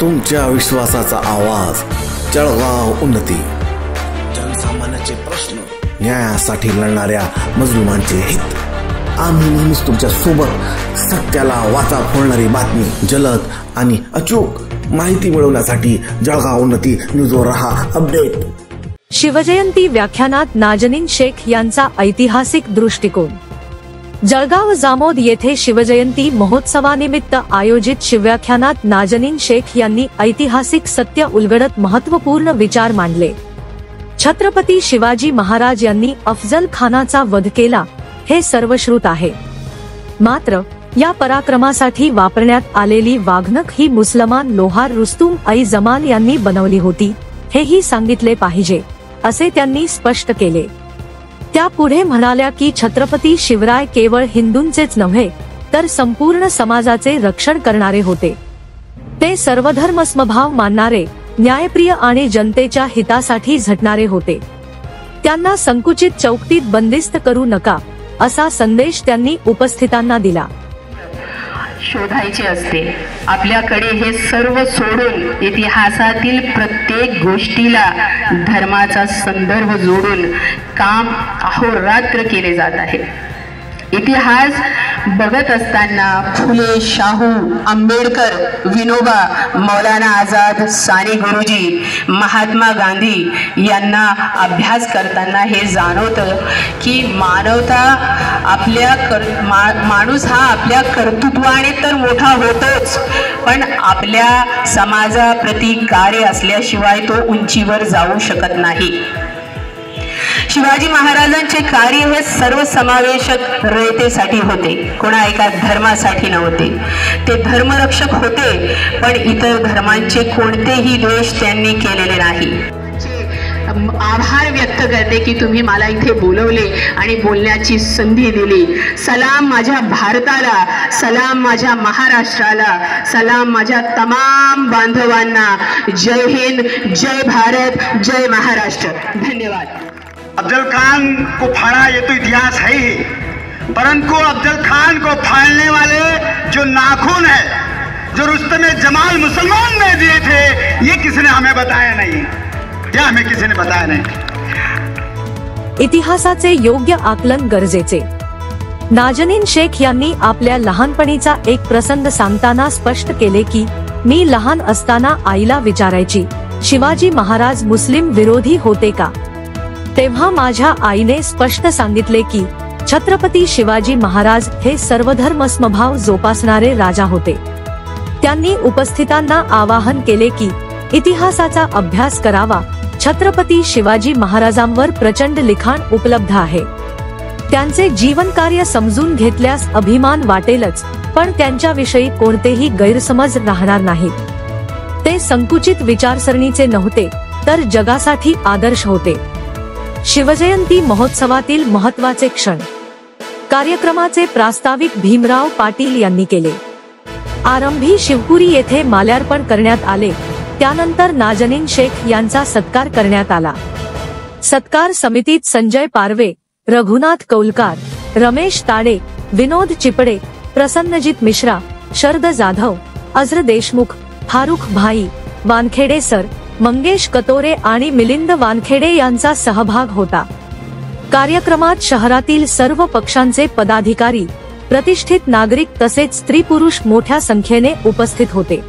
तुमच्या विश्वासाचा आवाज, जळगाव उन्नती. जनसामान्याचे प्रश्न, न्यायासाठी लढणाऱ्या मजलुमांचे हित. आम्ही नेहमीच तुमच्या सोबत. सत्याला वाचा फोडणारी बातमी, जलद आणि अचूक माहिती मिळवण्यासाठी जळगाव उन्नती न्यूजवर रहा अपडेट. शिवजयंती व्याख्यानात नाजनीन शेख यांचा ऐतिहासिक दृष्टिकोन. जळगाव जामोद येथे शिवजयंती महोत्सवानिमित्त आयोजित शिवव्याख्यानात नाजनीन शेख यांनी ऐतिहासिक सत्य उलगडत महत्त्वपूर्ण विचार मांडले. छत्रपती शिवाजी महाराज यांनी अफजल खानाचा वध केला हे सर्वश्रुत आहे. मात्र या पराक्रमासाठी वापरण्यात आलेली वाघनख ही मुसलमान लोहार रुस्तुम जमाल यांनी बनवली होती हेही सांगितले पाहिजे, असे त्यांनी स्पष्ट केले. त्या पुढे म्हणाल्या की छत्रपती शिवराय केवळ हिंदूंचेच नव्हे तर संपूर्ण समाजाचे रक्षण करणारे होते. ते सर्वधर्मसमभाव मानणारे, न्यायप्रिय आणि जनतेच्या हितासाठी झटणारे होते. त्यांना संकुचित चौकटीत बंदिस्त करू नका, असा संदेश त्यांनी उपस्थितांना दिला. शोधायचे असते आपल्याकडे. हे सर्व सोडून इतिहासातील प्रत्येक गोष्टीला धर्माचा संदर्भ जोडून काम अहोरात्र केले जात आहे. इतिहास बघत असताना फुले, शाहू, आंबेडकर, विनोबा, मौलाना आझाद, साने गुरुजी, महात्मा गांधी यांना अभ्यास करताना हे जाणवतं की मानवता माणूस हा आपल्या कर्तृत्वाने तर मोठा होतोच, पण आपल्या समाजाप्रती कार्य असल्याशिवाय तो उंचीवर जाऊ शकत नाही. शिवाजी महाराजांचे कार्य हे सर्वसमावेशक रयतेसाठी होते, कोणा एका धर्मासाठी नव्हते. ते धर्मरक्षक होते, पण इतर धर्मांचे कोणतेही द्वेष त्यांनी केलेले नाही. आभार व्यक्त करते की तुम्ही मला इथे बोलवले आणि बोलण्याची संधी दिली. सलाम माझ्या भारताला, सलाम माझ्या महाराष्ट्राला, सलाम माझ्या तमाम बांधवांना. जय हिंद, जय भारत, जय महाराष्ट्र. धन्यवाद. अफजल खान को फाड़ा ये तो इतिहास है ही, परंतु अफजल खान को फाड़ने वाले जो नाखून है, जो रुस्तम जमाल मुसलमान ने दिए थे, ये किसी ने हमें बताया नहीं. या हमें किसी ने बताया नहीं. इतिहासाचे योग्य आकलन गरजेचे. नाजनीन शेख यांनी आपल्या लहानपणीचा एक प्रसंग सांगताना स्पष्ट केले की मी लहान असताना आईला विचारायची, शिवाजी महाराज मुस्लिम विरोधी होते का? तेव्हा माझ्या आईने स्पष्ट सांगितले की छत्रपती शिवाजी महाराज हे सर्वधर्मसमभाव जोपासणारे राजा होते. त्यांनी उपस्थितांना आवाहन केले की इतिहासाचा अभ्यास करावा. छत्रपती शिवाजी महाराजांवर प्रचंड लिखाण उपलब्ध आहे. त्यांचे जीवनकार्य समजून घेतल्यास अभिमान वाटेलच, पण त्यांच्याविषयी कोणतेही गैरसमज राहणार नाहीत. ते संकुचित विचारसरणीचे नव्हते, तर जगासाठी आदर्श होते. शिवजयंती महोत्सवातील महत्त्वाचे क्षण. कार्यक्रमाचे प्रास्ताविक भीमराव पाटील यांनी केले. आरंभी शिवपुरी येथे माल्यार्पण करण्यात आले. त्यानंतर नाजनीन शेख यांचा सत्कार करण्यात आला. सत्कार समितीत संजय पारवे, रघुनाथ कौलकार, रमेश ताडे, विनोद चिपडे, प्रसन्नजित मिश्रा, शरद जाधव, अझर देशमुख, फारुख भाई, वानखेडे सर, मंगेश कतोरे आणि मिलिंद वानखेडे यांचा सहभाग होता. कार्यक्रमात शहरातील सर्व पक्षांचे पदाधिकारी, प्रतिष्ठित नागरिक तसेच स्त्री पुरुष मोठ्या संख्येने उपस्थित होते.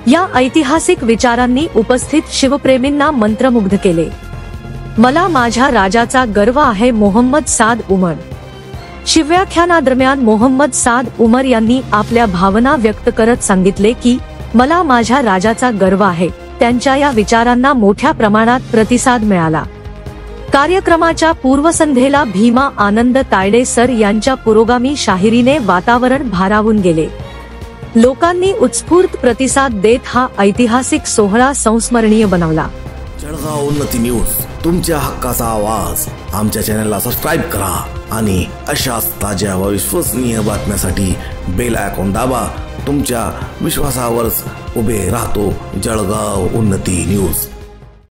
या ऐतिहासिक विचारांनी उपस्थित शिवप्रेमींना मंत्रमुग्ध केले. मला माझ्या राजाचा गर्व आहे. मोहम्मद साद उमर. शिवव्याख्यानादरम्यान मोहम्मद साद उमर यांनी आपल्या भावना व्यक्त करत सांगितले की मला माझ्या राजाचा गर्व आहे. त्यांच्या या विचारांना मोठ्या प्रमाणात प्रतिसाद मिळाला. कार्यक्रमाच्या पूर्वसंध्येला भीमा आनंद तायडे सर यांच्या पुरोगामी शाहिरीने वातावरण भारावून गेले. लोकांनी उत्स्फूर्त प्रतिसाद देत हा ऐतिहासिक सोहळा संस्मरणीय बनवला. जळगाव उन्नती न्यूज, तुमच्या हक्काचा आवाज. आमच्या चॅनलला सबस्क्राईब करा आणि अशाच ताज्या व विश्वसनीय बातम्यांसाठी बेल आयकॉन दाबा. तुमच्या विश्वासावरच उभे राहतो जळगाव उन्नती न्यूज.